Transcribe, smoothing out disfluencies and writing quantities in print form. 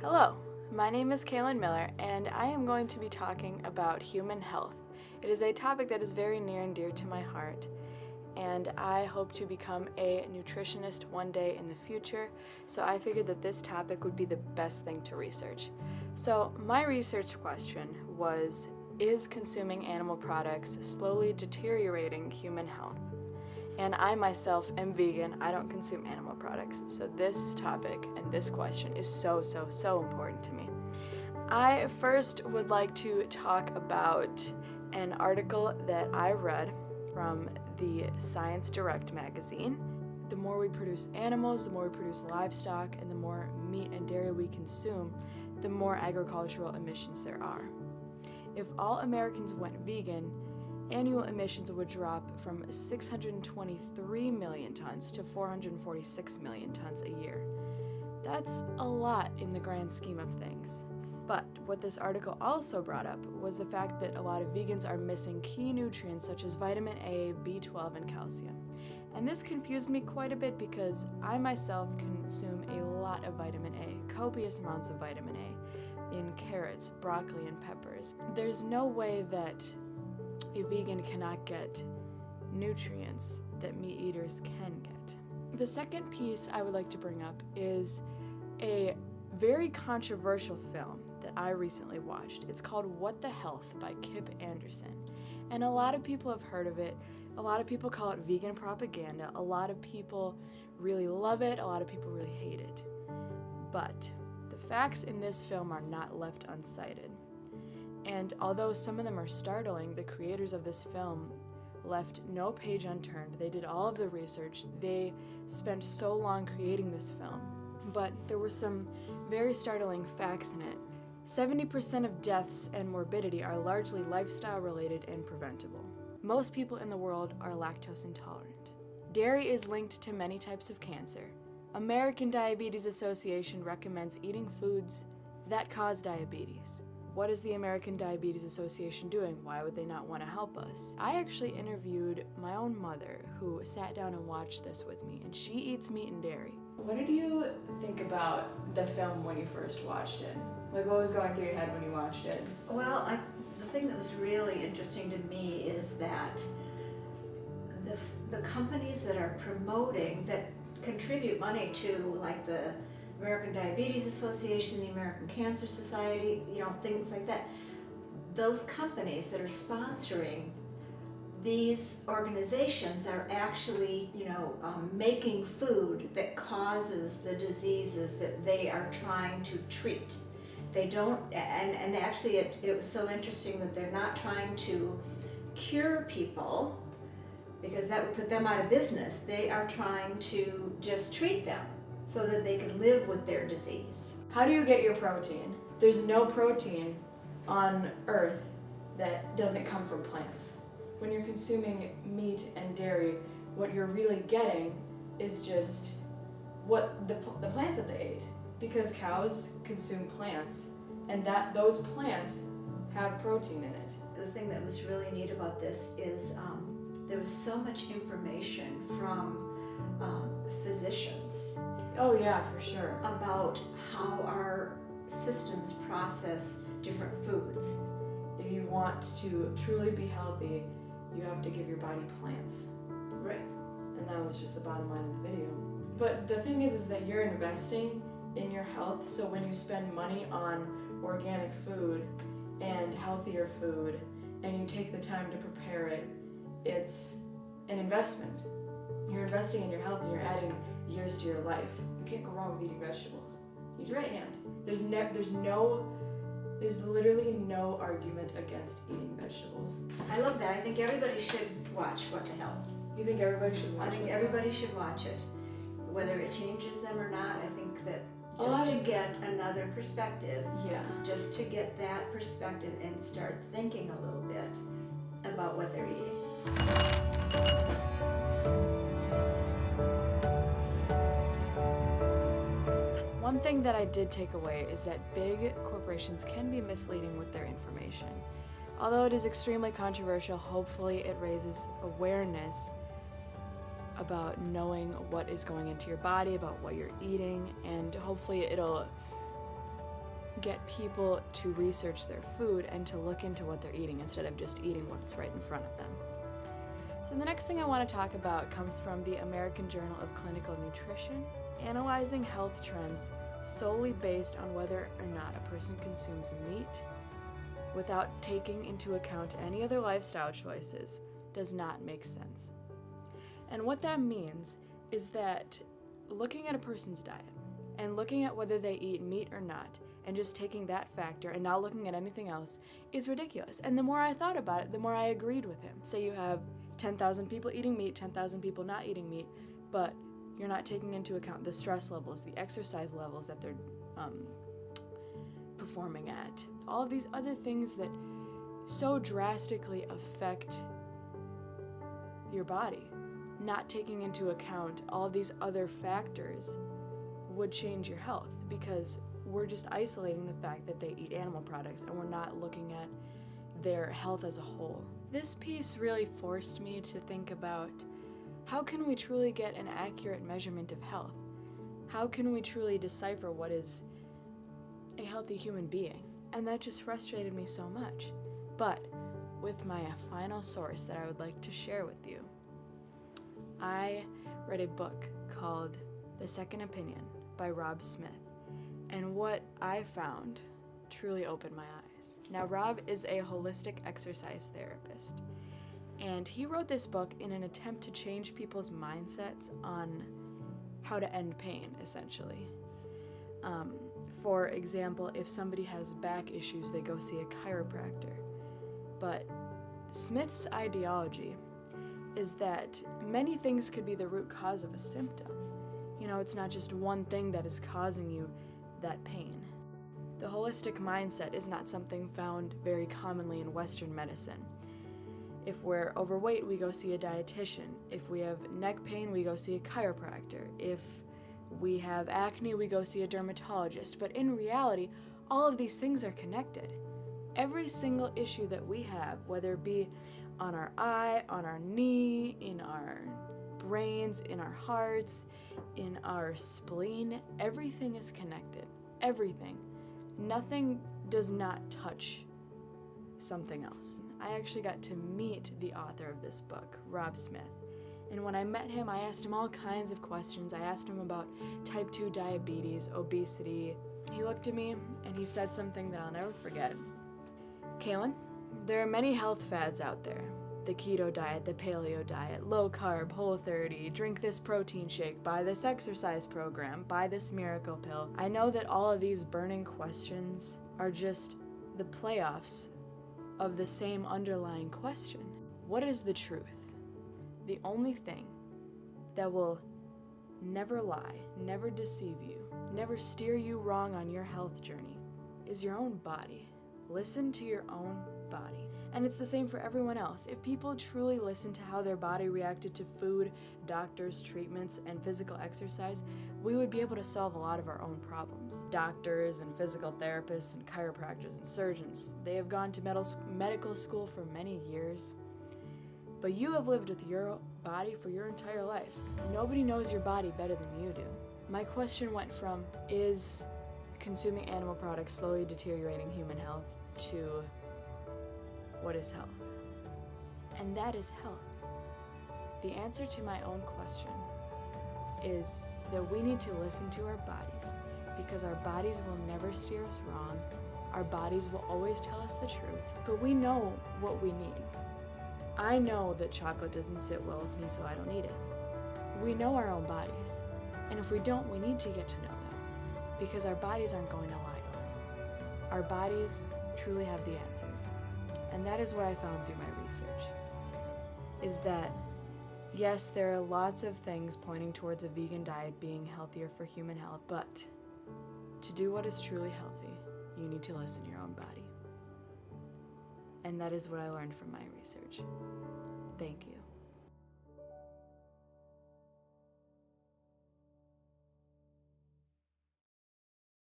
Hello, my name is Kaylin Miller, and I am going to be talking about human health. It is a topic that is very near and dear to my heart, and I hope to become a nutritionist one day in the future, so I figured that this topic would be the best thing to research. So my research question was, is consuming animal products slowly deteriorating human health? And I myself am vegan. I don't consume animal products. So this topic and this question is so important to me. I first would like to talk about an article that I read from the Science Direct magazine. The more we produce animals, the more we produce livestock, and the more meat and dairy we consume, the more agricultural emissions there are. If all Americans went vegan, annual emissions would drop from 623 million tons to 446 million tons a year. That's a lot in the grand scheme of things. But what this article also brought up was the fact that a lot of vegans are missing key nutrients such as vitamin A, B12, and calcium. And this confused me quite a bit because I myself consume a lot of vitamin A, copious amounts of vitamin A, in carrots, broccoli, and peppers. There's no way that a vegan cannot get nutrients that meat eaters can get. The second piece I would like to bring up is a very controversial film that I recently watched. It's called What the Health by Kip Anderson. And a lot of people have heard of it. A lot of people call it vegan propaganda. A lot of people really love it. A lot of people really hate it. But the facts in this film are not left uncited. And although some of them are startling, the creators of this film left no page unturned. They did all of the research. They spent so long creating this film. But there were some very startling facts in it. 70% of deaths and morbidity are largely lifestyle related and preventable. Most people in the world are lactose intolerant. Dairy is linked to many types of cancer. American Diabetes Association recommends eating foods that cause diabetes. What is the American Diabetes Association doing? Why would they not want to help us? I actually interviewed my own mother who sat down and watched this with me, and she eats meat and dairy. What did you think about the film when you first watched it? Like, what was going through your head when you watched it? Well, the thing that was really interesting to me is that the companies that are promoting, that contribute money to, like the American Diabetes Association, the American Cancer Society, things like that, those companies that are sponsoring these organizations are actually, making food that causes the diseases that they are trying to treat. They don't, and actually it was so interesting that they're not trying to cure people because that would put them out of business. They are trying to just treat them so that they can live with their disease. How do you get your protein? There's no protein on Earth that doesn't come from plants. When you're consuming meat and dairy, what you're really getting is just what the plants that they ate. Because cows consume plants, and those plants have protein in it. The thing that was really neat about this is there was so much information from physicians. Oh yeah, for sure. About how our systems process different foods. If you want to truly be healthy, you have to give your body plants. Right. And that was just the bottom line of the video. But the thing is that you're investing in your health, so when you spend money on organic food and healthier food, and you take the time to prepare it, it's an investment. You're investing in your health and you're adding years to your life. You can't go wrong with eating vegetables. You just right. can't. There's literally no argument against eating vegetables. I love that. I think everybody should watch What the Health. You think everybody should watch it? I think everybody should watch it. Whether it changes them or not, I think that just to get another perspective, just to get that perspective and start thinking a little bit about what they're eating. One thing that I did take away is that big corporations can be misleading with their information. Although it is extremely controversial, hopefully it raises awareness about knowing what is going into your body, about what you're eating, and hopefully it'll get people to research their food and to look into what they're eating instead of just eating what's right in front of them. So the next thing I want to talk about comes from the American Journal of Clinical Nutrition, analyzing health trends solely based on whether or not a person consumes meat without taking into account any other lifestyle choices does not make sense. And what that means is that looking at a person's diet and looking at whether they eat meat or not and just taking that factor and not looking at anything else is ridiculous. And the more I thought about it, the more I agreed with him. Say you have 10,000 people eating meat, 10,000 people not eating meat, but you're not taking into account the stress levels, the exercise levels that they're performing at, all of these other things that so drastically affect your body. Not taking into account all of these other factors would change your health, because we're just isolating the fact that they eat animal products and we're not looking at their health as a whole. This piece really forced me to think about, how can we truly get an accurate measurement of health? How can we truly decipher what is a healthy human being? And that just frustrated me so much. But with my final source that I would like to share with you, I read a book called The Second Opinion by Rob Smith. And what I found truly opened my eyes. Now, Rob is a holistic exercise therapist, and he wrote this book in an attempt to change people's mindsets on how to end pain, essentially. For example, if somebody has back issues, they go see a chiropractor. But Smith's ideology is that many things could be the root cause of a symptom. You know, it's not just one thing that is causing you that pain. The holistic mindset is not something found very commonly in Western medicine. If we're overweight, we go see a dietitian. If we have neck pain, we go see a chiropractor. If we have acne, we go see a dermatologist. But in reality, all of these things are connected. Every single issue that we have, whether it be on our eye, on our knee, in our brains, in our hearts, in our spleen, everything is connected. Everything. Nothing does not touch something else. I actually got to meet the author of this book, Rob Smith. And when I met him, I asked him all kinds of questions. I asked him about type 2 diabetes, obesity. He looked at me and he said something that I'll never forget. Kaylin, there are many health fads out there. The keto diet, the paleo diet, low carb, Whole30, drink this protein shake, buy this exercise program, buy this miracle pill. I know that all of these burning questions are just the playoffs of the same underlying question. What is the truth? The only thing that will never lie, never deceive you, never steer you wrong on your health journey is your own body. Listen to your own body. And it's the same for everyone else. If people truly listen to how their body reacted to food, doctors, treatments, and physical exercise, we would be able to solve a lot of our own problems. Doctors and physical therapists and chiropractors and surgeons, they have gone to medical school for many years. But you have lived with your body for your entire life. Nobody knows your body better than you do. My question went from, is consuming animal products slowly deteriorating human health, to what is health? And that is health. The answer to my own question is that we need to listen to our bodies, because our bodies will never steer us wrong. Our bodies will always tell us the truth, but we know what we need. I know that chocolate doesn't sit well with me, so I don't eat it. We know our own bodies, and if we don't, we need to get to know them, because our bodies aren't going to lie to us. Our bodies truly have the answers. And that is what I found through my research, is that yes, there are lots of things pointing towards a vegan diet being healthier for human health, but to do what is truly healthy, you need to listen to your own body. And that is what I learned from my research. Thank you.